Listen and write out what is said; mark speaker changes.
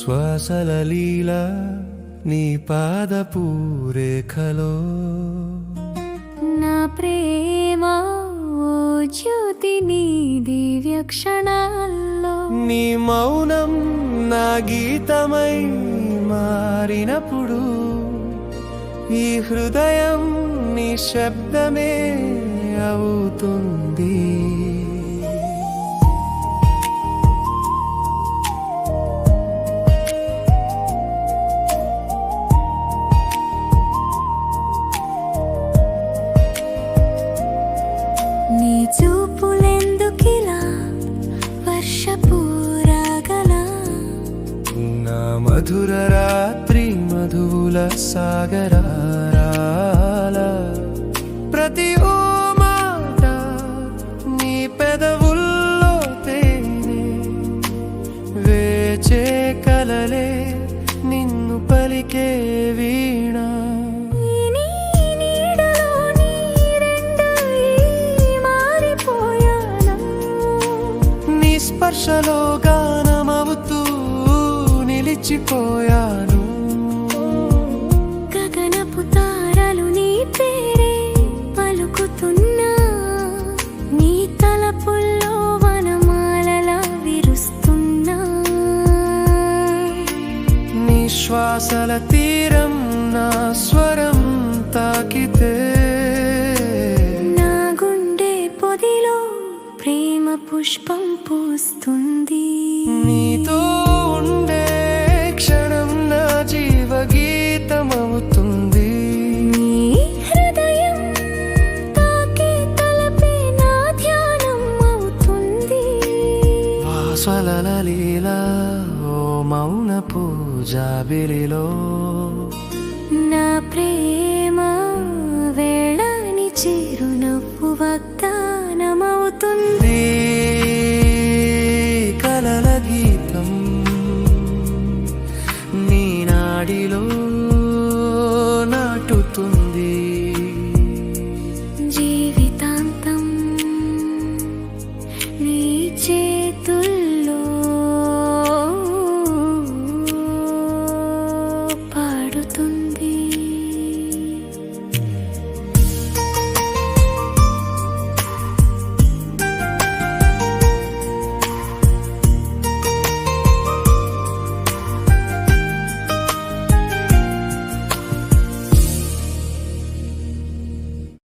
Speaker 1: శ్వాసల లీల నీ పాదపూరేఖలో
Speaker 2: నా ప్రేమ ఓ జ్యోతి నీ దివ్య క్షణాల్లో
Speaker 1: నీ మౌనం నా గీతమై మారినప్పుడు ఈ హృదయం నీ శబ్దమే అవుతుంది.
Speaker 2: నీ చూపులెందుకిలా వర్షపూరాగల
Speaker 1: నా మధుర రాత్రి మధువుల సాగరాల ప్రతి ఓ మాట నీ పెదవుల్లో తేనె వేచే కలలే నిన్ను పలికే వీణ స్పర్శలో గానమవుతూ నిలిచిపోయాను.
Speaker 2: గగనపు తారలు నీ పేరే పలుకుతున్నా నీ తలపుల్లో వనమాలలా విరుస్తున్నా
Speaker 1: నీ శ్వాసల తీరం నా స్వరం తాకితే
Speaker 2: నా గుండె పొదిలో ప్రేమ పుష్పం పూస్తుంది.
Speaker 1: నీతో ఉండే క్షణం నా జీవగీతమవుతుంది.
Speaker 2: నీ హృదయం తాకే తలపే నా ధ్యానం అవుతుంది.
Speaker 1: వాసల లీలా ఓ మౌన పూజాబిలిలో
Speaker 2: నా ప్రేమ వేళని చిరునవ్వు వాగ్దానమవుతుంది.
Speaker 1: కలల గీతం నీ నాడిలో